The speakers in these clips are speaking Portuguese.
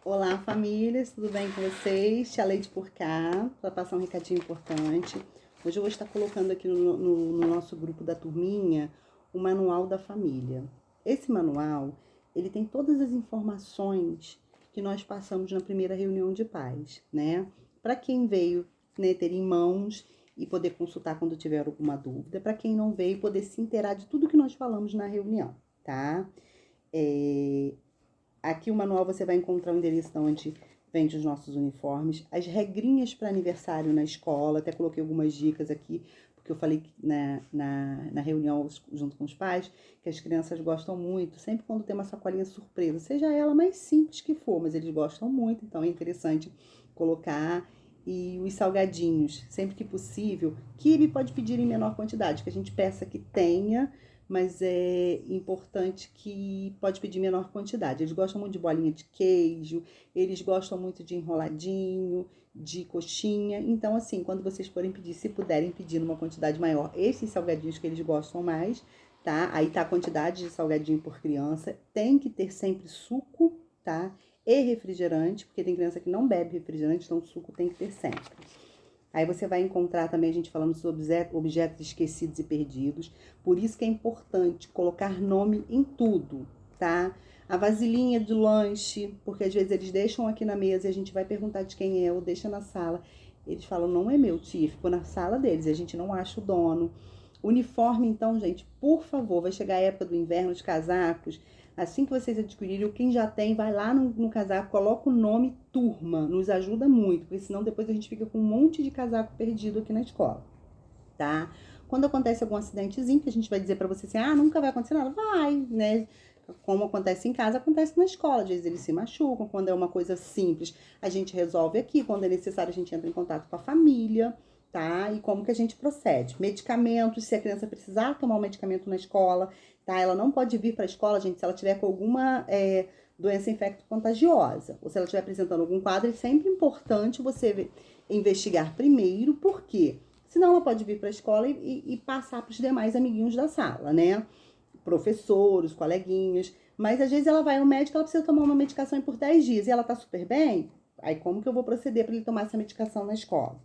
Olá, famílias, tudo bem com vocês? Tia Leite por cá, para passar um recadinho importante. Hoje eu vou estar colocando aqui no nosso grupo da turminha o Manual da Família. Esse manual, ele tem todas as informações que nós passamos na primeira reunião de pais, né? Para quem veio, né, ter em mãos e poder consultar quando tiver alguma dúvida. Para quem não veio, poder se inteirar de tudo que nós falamos na reunião, tá? Aqui o manual você vai encontrar o endereço onde vende os nossos uniformes, as regrinhas para aniversário na escola, até coloquei algumas dicas aqui, porque eu falei na reunião junto com os pais, que as crianças gostam muito, sempre quando tem uma sacolinha surpresa, seja ela mais simples que for, mas eles gostam muito, então é interessante colocar. E os salgadinhos, sempre que possível, quibe pode pedir em menor quantidade, que a gente peça que tenha, mas é importante que pode pedir menor quantidade. Eles gostam muito de bolinha de queijo, eles gostam muito de enroladinho, de coxinha. Então, assim, quando vocês forem pedir, se puderem pedir numa quantidade maior, esses salgadinhos que eles gostam mais, tá? Aí tá a quantidade de salgadinho por criança. Tem que ter sempre suco, tá? E refrigerante, porque tem criança que não bebe refrigerante, então o suco tem que ter sempre. Aí você vai encontrar também a gente falando sobre objetos esquecidos e perdidos. Por isso que é importante colocar nome em tudo, tá? A vasilhinha de lanche, porque às vezes eles deixam aqui na mesa e a gente vai perguntar de quem é ou deixa na sala. Eles falam, não é meu, tia, ficou na sala deles, a gente não acha o dono. Uniforme, então, gente, por favor, vai chegar a época do inverno, os casacos. Assim que vocês adquirirem, quem já tem, vai lá no casaco, coloca o nome turma, nos ajuda muito, porque senão depois a gente fica com um monte de casaco perdido aqui na escola, tá? Quando acontece algum acidentezinho, que a gente vai dizer pra você assim, nunca vai acontecer nada, vai, né? Como acontece em casa, acontece na escola, às vezes eles se machucam, quando é uma coisa simples, a gente resolve aqui, quando é necessário a gente entra em contato com a família, tá? E como que a gente procede. Medicamentos, se a criança precisar tomar um medicamento na escola, tá? Ela não pode vir para a escola, gente, se ela tiver com alguma doença infecto-contagiosa, ou se ela estiver apresentando algum quadro, é sempre importante você investigar primeiro, por quê? Senão ela pode vir para a escola e passar para os demais amiguinhos da sala, né? Professores, coleguinhas. Mas às vezes ela vai ao médico, ela precisa tomar uma medicação por 10 dias e ela tá super bem. Aí como que eu vou proceder para ele tomar essa medicação na escola?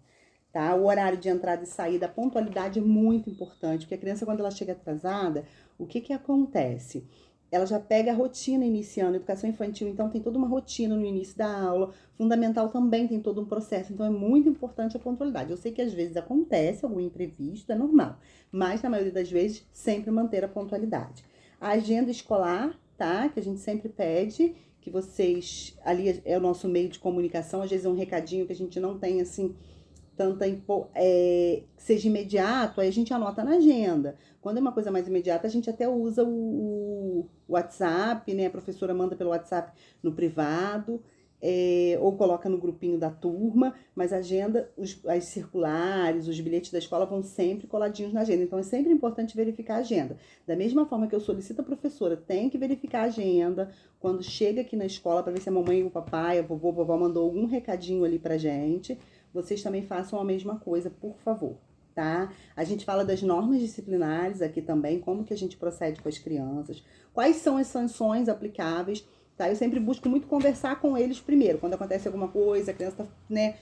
Tá? O horário de entrada e saída, a pontualidade é muito importante, porque a criança, quando ela chega atrasada, o que que acontece? Ela já pega a rotina iniciando, educação infantil, então tem toda uma rotina no início da aula, fundamental também tem todo um processo, então é muito importante a pontualidade. Eu sei que às vezes acontece algum imprevisto, é normal, mas na maioria das vezes sempre manter a pontualidade. A agenda escolar, tá? Que a gente sempre pede, que vocês, ali é o nosso meio de comunicação, às vezes é um recadinho que a gente não tem assim tanta seja imediato, aí a gente anota na agenda. Quando é uma coisa mais imediata, a gente até usa o WhatsApp, né? A professora manda pelo WhatsApp no privado, ou coloca no grupinho da turma, mas a agenda, as circulares, os bilhetes da escola vão sempre coladinhos na agenda. Então é sempre importante verificar a agenda. Da mesma forma que eu solicito a professora, tem que verificar a agenda quando chega aqui na escola para ver se a mamãe, o papai, a vovó, a vovó mandou algum recadinho ali pra gente. Vocês também façam a mesma coisa, por favor, tá? A gente fala das normas disciplinares aqui também, como que a gente procede com as crianças, quais são as sanções aplicáveis, tá? Eu sempre busco muito conversar com eles primeiro, quando acontece alguma coisa, a criança tá, né,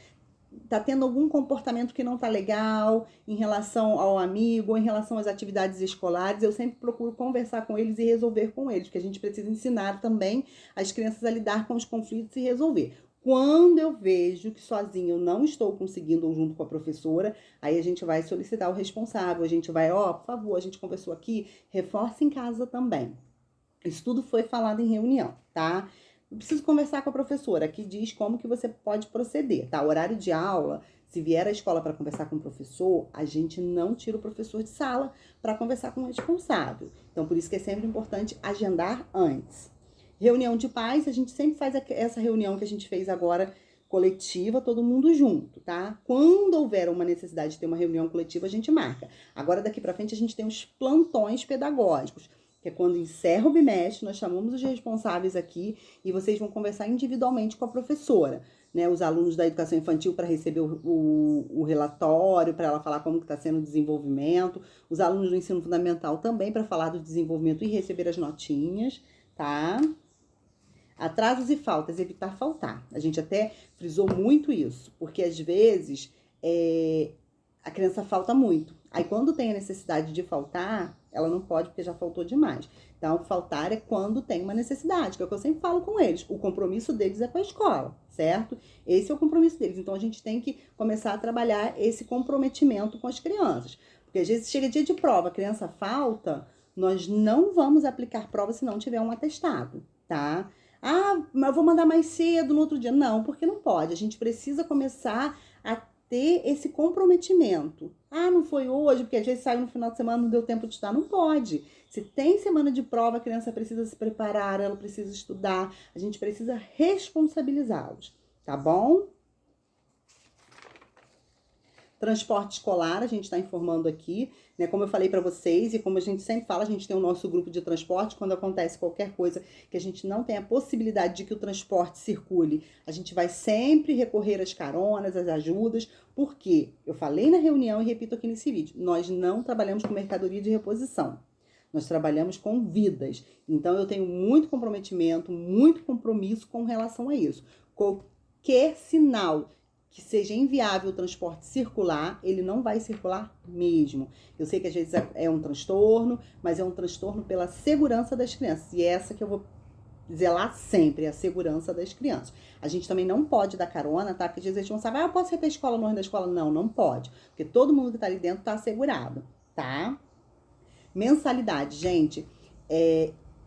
tá tendo algum comportamento que não tá legal em relação ao amigo, ou em relação às atividades escolares, eu sempre procuro conversar com eles e resolver com eles, porque a gente precisa ensinar também as crianças a lidar com os conflitos e resolver. Quando eu vejo que sozinho eu não estou conseguindo, ou junto com a professora, aí a gente vai solicitar o responsável, a gente vai, por favor, a gente conversou aqui, reforça em casa também. Isso tudo foi falado em reunião, tá? Eu preciso conversar com a professora, que diz como que você pode proceder, tá? O horário de aula, se vier à escola para conversar com o professor, a gente não tira o professor de sala para conversar com o responsável. Então, por isso que é sempre importante agendar antes. Reunião de pais, a gente sempre faz essa reunião que a gente fez agora, coletiva, todo mundo junto, tá? Quando houver uma necessidade de ter uma reunião coletiva, a gente marca. Agora, daqui para frente, a gente tem os plantões pedagógicos, que é quando encerra o bimestre, nós chamamos os responsáveis aqui e vocês vão conversar individualmente com a professora, né? Os alunos da educação infantil para receber o relatório, para ela falar como que está sendo o desenvolvimento, os alunos do ensino fundamental também para falar do desenvolvimento e receber as notinhas, tá? Atrasos e faltas, evitar faltar. A gente até frisou muito isso, porque às vezes a criança falta muito. Aí quando tem a necessidade de faltar, ela não pode porque já faltou demais. Então, faltar é quando tem uma necessidade, que é o que eu sempre falo com eles. O compromisso deles é com a escola, certo? Esse é o compromisso deles. Então, a gente tem que começar a trabalhar esse comprometimento com as crianças. Porque às vezes chega dia de prova, a criança falta, nós não vamos aplicar prova se não tiver um atestado, tá? Ah, mas eu vou mandar mais cedo no outro dia. Não, porque não pode. A gente precisa começar a ter esse comprometimento. Ah, não foi hoje, porque às vezes saiu no final de semana, não deu tempo de estudar. Não pode. Se tem semana de prova, a criança precisa se preparar, ela precisa estudar. A gente precisa responsabilizá-los, tá bom? Transporte escolar, a gente está informando aqui, né? Como eu falei para vocês e como a gente sempre fala, a gente tem o nosso grupo de transporte. Quando acontece qualquer coisa que a gente não tem a possibilidade de que o transporte circule, a gente vai sempre recorrer às caronas, às ajudas, porque eu falei na reunião e repito aqui nesse vídeo, nós não trabalhamos com mercadoria de reposição. Nós trabalhamos com vidas. Então, eu tenho muito comprometimento, muito compromisso com relação a isso. Qualquer sinal que seja inviável o transporte circular, ele não vai circular mesmo. Eu sei que às vezes é um transtorno, mas é um transtorno pela segurança das crianças. E é essa que eu vou zelar sempre, a segurança das crianças. A gente também não pode dar carona, tá? Porque às vezes eles vão saber, eu posso ir pra escola no ônibus da escola? Não, não pode. Porque todo mundo que tá ali dentro tá assegurado, tá? Mensalidade, gente,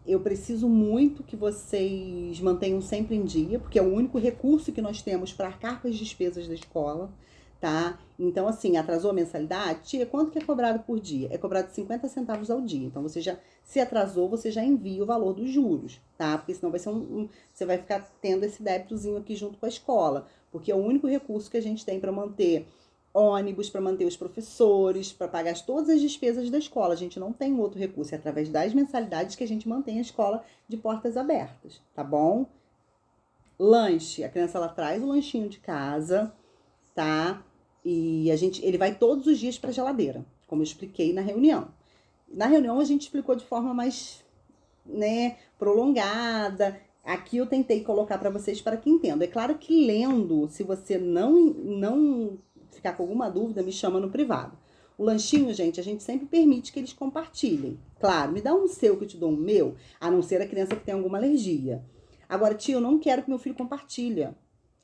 eu preciso muito que vocês mantenham sempre em dia, porque é o único recurso que nós temos para arcar com as despesas da escola, tá? Então, assim, atrasou a mensalidade? Tia, quanto que é cobrado por dia? É cobrado 50 centavos ao dia. Então, você já, se atrasou, você já envia o valor dos juros, tá? Porque senão vai ser você vai ficar tendo esse débitozinho aqui junto com a escola, porque é o único recurso que a gente tem para manter ônibus, para manter os professores, para pagar todas as despesas da escola. A gente não tem outro recurso, é através das mensalidades que a gente mantém a escola de portas abertas, tá bom? Lanche, a criança ela traz o lanchinho de casa, tá? E ele vai todos os dias para a geladeira, como eu expliquei na reunião. Na reunião a gente explicou de forma mais, né, prolongada. Aqui eu tentei colocar para vocês para que entendam. É claro que lendo, se você não ficar com alguma dúvida, me chama no privado. O lanchinho, gente, a gente sempre permite que eles compartilhem. Claro, me dá um seu que eu te dou um meu, a não ser a criança que tem alguma alergia. Agora, tio, eu não quero que meu filho compartilhe.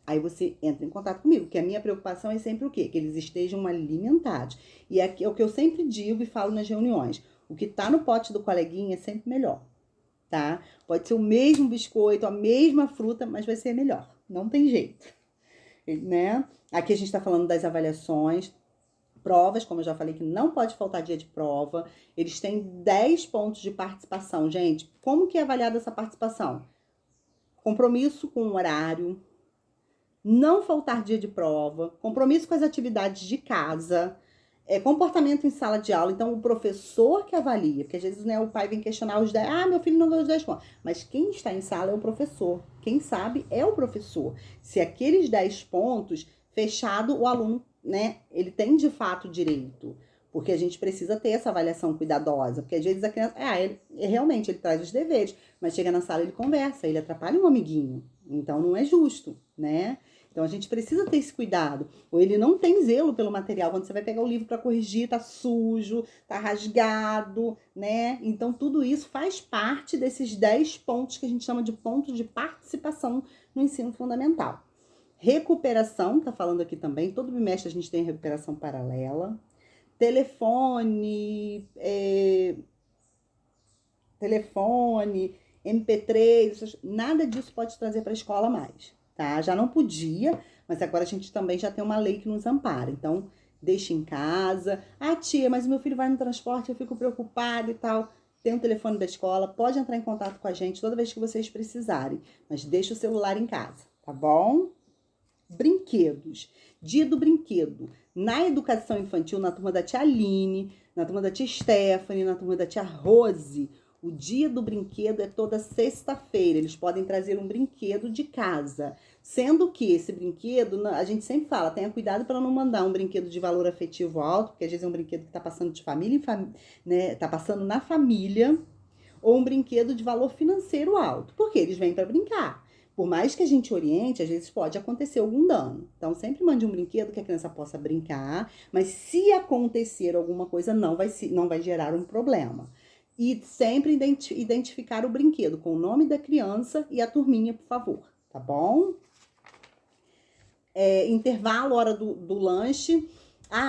Aí você entra em contato comigo, porque a minha preocupação é sempre o quê? Que eles estejam alimentados. E é o que eu sempre digo e falo nas reuniões. O que tá no pote do coleguinha é sempre melhor, tá? Pode ser o mesmo biscoito, a mesma fruta, mas vai ser melhor. Não tem jeito, né? Aqui a gente tá falando das avaliações. Provas, como eu já falei, que não pode faltar dia de prova. Eles têm 10 pontos de participação. Gente, como que é avaliada essa participação? Compromisso com o horário, não faltar dia de prova, compromisso com as atividades de casa, comportamento em sala de aula. Então, o professor que avalia, porque às vezes, né, o pai vem questionar os 10, meu filho não ganhou os 10 pontos. Mas quem está em sala é o professor. Quem sabe é o professor. Se aqueles 10 pontos, fechado, o aluno, né, ele tem de fato direito. Porque a gente precisa ter essa avaliação cuidadosa. Porque às vezes a criança, realmente, ele traz os deveres, mas chega na sala, ele conversa, ele atrapalha um amiguinho. Então, não é justo, né? Então, a gente precisa ter esse cuidado. Ou ele não tem zelo pelo material. Quando você vai pegar o livro para corrigir, tá sujo, tá rasgado, né? Então, tudo isso faz parte desses 10 pontos que a gente chama de pontos de participação no ensino fundamental. Recuperação, tá falando aqui também. Todo bimestre a gente tem recuperação paralela. Telefone, MP3, nada disso pode trazer para a escola mais, tá? Já não podia, mas agora a gente também já tem uma lei que nos ampara. Então, deixa em casa. Ah, tia, mas meu filho vai no transporte, eu fico preocupada e tal. Tem um telefone da escola, pode entrar em contato com a gente toda vez que vocês precisarem, mas deixa o celular em casa, tá bom? Brinquedos. Dia do brinquedo. Na educação infantil, na turma da tia Aline, na turma da tia Stephanie, na turma da tia Rose, o dia do brinquedo é toda sexta-feira. Eles podem trazer um brinquedo de casa. Sendo que esse brinquedo, a gente sempre fala, tenha cuidado para não mandar um brinquedo de valor afetivo alto, porque às vezes é um brinquedo que está passando de família em família, né? Tá passando na família. ou um brinquedo de valor financeiro alto, porque eles vêm para brincar. Por mais que a gente oriente, às vezes pode acontecer algum dano. Então, sempre mande um brinquedo que a criança possa brincar, mas se acontecer alguma coisa, não vai gerar um problema. E sempre identificar o brinquedo com o nome da criança e a turminha, por favor, tá bom? Intervalo, hora do lanche.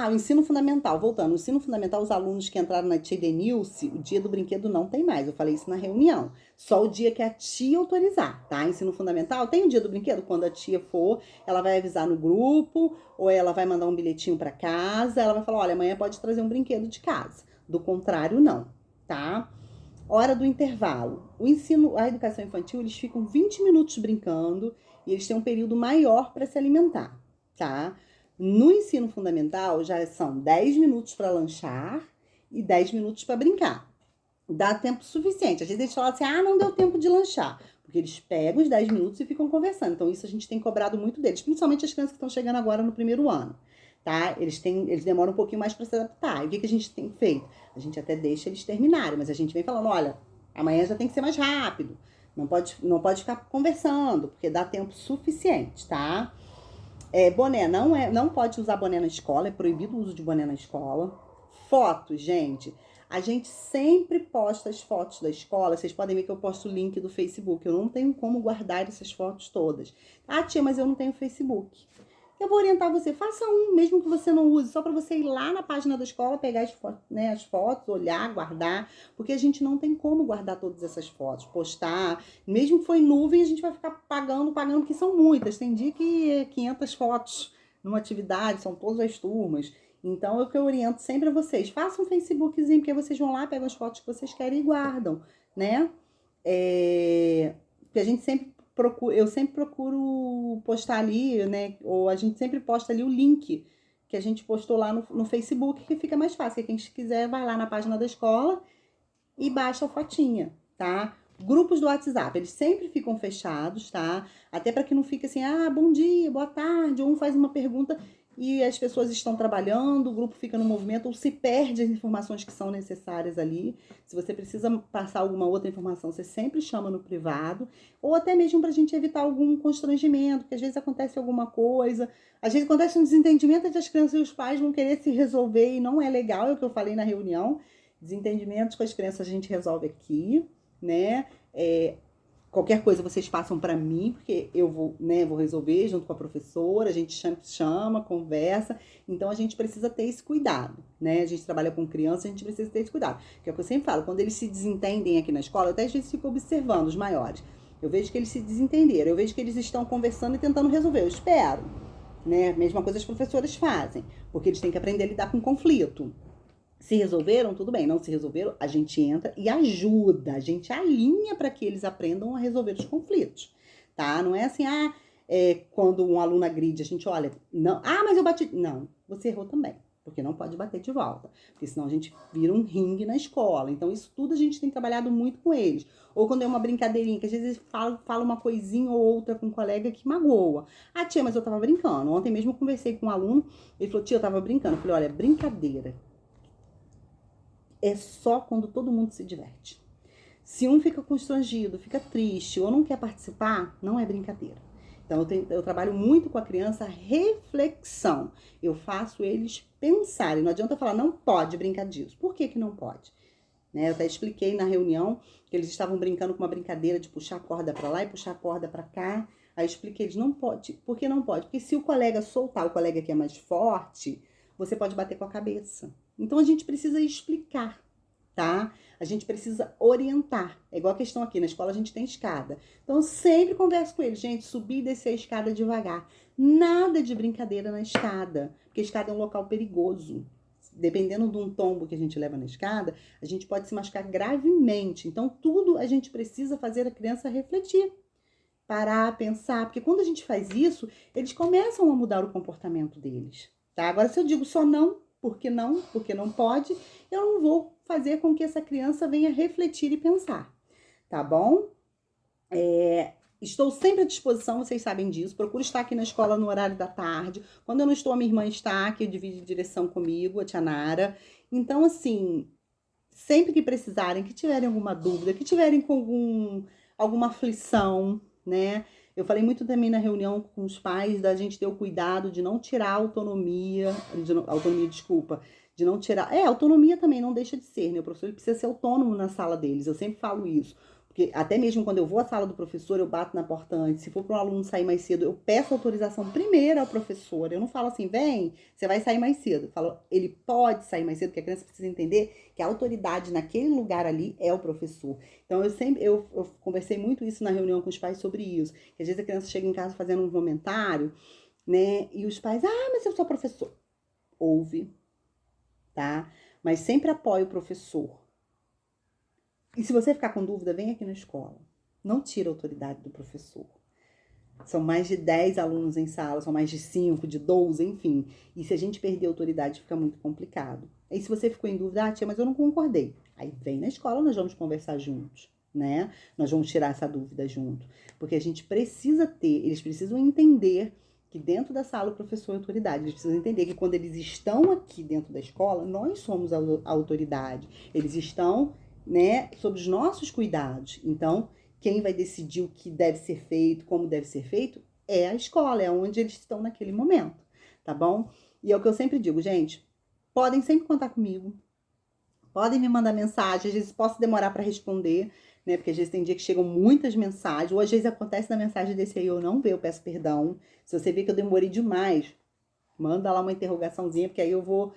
O ensino fundamental, voltando, o ensino fundamental, os alunos que entraram na tia Denilce, o dia do brinquedo não tem mais, eu falei isso na reunião, só o dia que a tia autorizar, tá? Ensino fundamental, tem o dia do brinquedo, quando a tia for, ela vai avisar no grupo, ou ela vai mandar um bilhetinho para casa, ela vai falar, olha, amanhã pode trazer um brinquedo de casa, do contrário não, tá? Hora do intervalo, a educação infantil, eles ficam 20 minutos brincando, e eles têm um período maior para se alimentar, tá? No ensino fundamental, já são 10 minutos para lanchar e 10 minutos para brincar. Dá tempo suficiente. Às vezes eles falam assim, não deu tempo de lanchar. Porque eles pegam os 10 minutos e ficam conversando. Então, isso a gente tem cobrado muito deles. Principalmente as crianças que estão chegando agora no primeiro ano. Tá? Eles demoram um pouquinho mais para se adaptar. E o que a gente tem feito? A gente até deixa eles terminarem. Mas a gente vem falando, olha, amanhã já tem que ser mais rápido. Não pode ficar conversando, porque dá tempo suficiente, tá? Boné, não pode usar boné na escola, é proibido o uso de boné na escola. Fotos, gente, a gente sempre posta as fotos da escola, vocês podem ver que eu posto o link do Facebook, eu não tenho como guardar essas fotos todas. Tia, mas eu não tenho Facebook. Eu vou orientar você, faça um, mesmo que você não use, só para você ir lá na página da escola, pegar as fotos, olhar, guardar, porque a gente não tem como guardar todas essas fotos, postar, mesmo que for em nuvem, a gente vai ficar pagando, porque são muitas, tem dia que é 500 fotos numa atividade, são todas as turmas, então o que eu oriento sempre a vocês, façam um Facebookzinho, porque vocês vão lá, pegam as fotos que vocês querem e guardam, né? Porque a gente eu sempre procuro postar ali, né? Ou a gente sempre posta ali o link que a gente postou lá no Facebook, que fica mais fácil. Quem quiser, vai lá na página da escola e baixa a fotinha, tá? Grupos do WhatsApp, eles sempre ficam fechados, tá? Até para que não fique assim, bom dia, boa tarde, um faz uma pergunta e as pessoas estão trabalhando, o grupo fica no movimento, ou se perde as informações que são necessárias ali. Se você precisa passar alguma outra informação, você sempre chama no privado, ou até mesmo para a gente evitar algum constrangimento, porque às vezes acontece alguma coisa, às vezes acontece um desentendimento entre as crianças e os pais, vão querer se resolver e não é legal, é o que eu falei na reunião. Desentendimentos com as crianças a gente resolve aqui, né? Qualquer coisa vocês passam para mim, porque eu vou resolver junto com a professora, a gente chama, conversa, então a gente precisa ter esse cuidado, né? A gente trabalha com criança, a gente precisa ter esse cuidado. Que é o que eu sempre falo, quando eles se desentendem aqui na escola, eu até às vezes fico observando os maiores. Eu vejo que eles se desentenderam, eu vejo que eles estão conversando e tentando resolver, eu espero, né? Mesma coisa as professoras fazem, porque eles têm que aprender a lidar com conflito. Se resolveram, tudo bem. Não se resolveram, a gente entra e ajuda. A gente alinha para que eles aprendam a resolver os conflitos, tá? Não é assim, quando um aluno agride, a gente olha, não, mas eu bati. Não, você errou também, porque não pode bater de volta, porque senão a gente vira um ringue na escola. Então, isso tudo a gente tem trabalhado muito com eles. Ou quando é uma brincadeirinha, que às vezes fala uma coisinha ou outra com um colega que magoa. Tia, mas eu tava brincando. Ontem mesmo eu conversei com um aluno, ele falou, tia, eu tava brincando. Eu falei, olha, brincadeira é só quando todo mundo se diverte. Se um fica constrangido, fica triste ou não quer participar, não é brincadeira. Então, eu trabalho muito com a criança reflexão. Eu faço eles pensarem. Não adianta falar, não pode brincar disso. Por que não pode? Eu até expliquei na reunião que eles estavam brincando com uma brincadeira de puxar a corda para lá e puxar a corda para cá. Aí eu expliquei, eles não pode. Por que não pode? Porque se o colega soltar, o colega que é mais forte, você pode bater com a cabeça. Então, a gente precisa explicar, tá? A gente precisa orientar. É igual a questão aqui, na escola a gente tem escada. Então, eu sempre converso com eles. Gente, subir e descer a escada devagar. Nada de brincadeira na escada, porque a escada é um local perigoso. Dependendo de um tombo que a gente leva na escada, a gente pode se machucar gravemente. Então, tudo a gente precisa fazer a criança refletir. Parar, pensar. Porque quando a gente faz isso, eles começam a mudar o comportamento deles. Tá? Agora, se eu digo só não, porque não pode, eu não vou fazer com que essa criança venha refletir e pensar, tá bom? Estou sempre à disposição, vocês sabem disso, procuro estar aqui na escola no horário da tarde, quando eu não estou, a minha irmã está, que divide direção comigo, a tia Nara, então assim, sempre que precisarem, que tiverem alguma dúvida, que tiverem com alguma aflição, né? Eu falei muito também na reunião com os pais da gente ter o cuidado de não tirar a autonomia, desculpa, de não tirar. Autonomia também não deixa de ser, né? O professor ele precisa ser autônomo na sala deles, eu sempre falo isso. Porque até mesmo quando eu vou à sala do professor, eu bato na porta antes. Se for para um aluno sair mais cedo, eu peço autorização primeiro ao professor. Eu não falo assim, vem, você vai sair mais cedo. Eu falo, ele pode sair mais cedo, porque a criança precisa entender que a autoridade naquele lugar ali é o professor. Então, eu conversei muito isso na reunião com os pais sobre isso. Que às vezes a criança chega em casa fazendo um comentário, né? E os pais, mas eu sou professor. Ouve, tá? Mas sempre apoia o professor. E se você ficar com dúvida, vem aqui na escola. Não tira a autoridade do professor. São mais de 10 alunos em sala, são mais de 5, de 12, enfim. E se a gente perder a autoridade, fica muito complicado. Aí se você ficou em dúvida, tia, mas eu não concordei. Aí vem na escola, nós vamos conversar juntos, né? Nós vamos tirar essa dúvida junto. Porque a gente precisa ter, eles precisam entender que dentro da sala o professor é autoridade. Eles precisam entender que quando eles estão aqui dentro da escola, nós somos a autoridade. Eles estão, né, sob os nossos cuidados. Então, quem vai decidir o que deve ser feito, como deve ser feito, é a escola, é onde eles estão naquele momento, tá bom? E é o que eu sempre digo, gente, podem sempre contar comigo, podem me mandar mensagem, às vezes posso demorar para responder, né? Porque às vezes tem dia que chegam muitas mensagens, ou às vezes acontece da mensagem desse aí eu não ver, eu peço perdão. Se você vê que eu demorei demais, manda lá uma interrogaçãozinha, porque aí eu vou...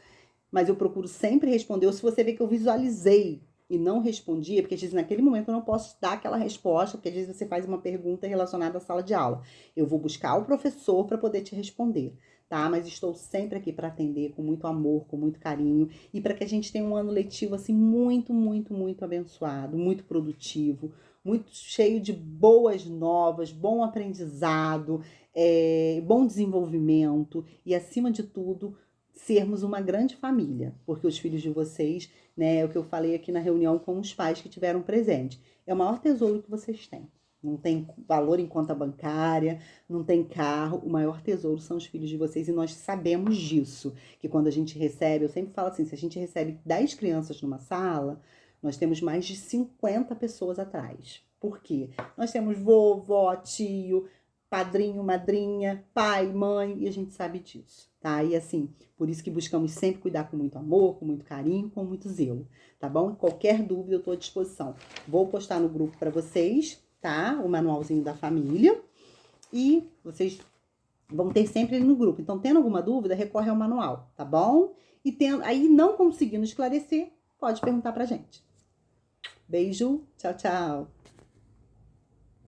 Mas eu procuro sempre responder, ou se você vê que eu visualizei e não respondia, porque às vezes naquele momento eu não posso dar aquela resposta, porque às vezes você faz uma pergunta relacionada à sala de aula. Eu vou buscar o professor para poder te responder, tá? Mas estou sempre aqui para atender com muito amor, com muito carinho e para que a gente tenha um ano letivo assim muito, muito, muito abençoado, muito produtivo, muito cheio de boas novas, bom aprendizado, bom desenvolvimento e acima de tudo sermos uma grande família, porque os filhos de vocês, né, é o que eu falei aqui na reunião com os pais que tiveram presente, é o maior tesouro que vocês têm. Não tem valor em conta bancária, não tem carro, o maior tesouro são os filhos de vocês e nós sabemos disso, que quando a gente recebe, eu sempre falo assim, se a gente recebe 10 crianças numa sala, nós temos mais de 50 pessoas atrás. Por quê? Nós temos vovó, tio, padrinho, madrinha, pai, mãe, e a gente sabe disso, tá? E assim, por isso que buscamos sempre cuidar com muito amor, com muito carinho, com muito zelo, tá bom? Qualquer dúvida eu tô à disposição. Vou postar no grupo para vocês, tá? O manualzinho da família e vocês vão ter sempre ele no grupo. Então, tendo alguma dúvida, recorre ao manual, tá bom? E aí não conseguindo esclarecer, pode perguntar pra gente. Beijo, tchau, tchau.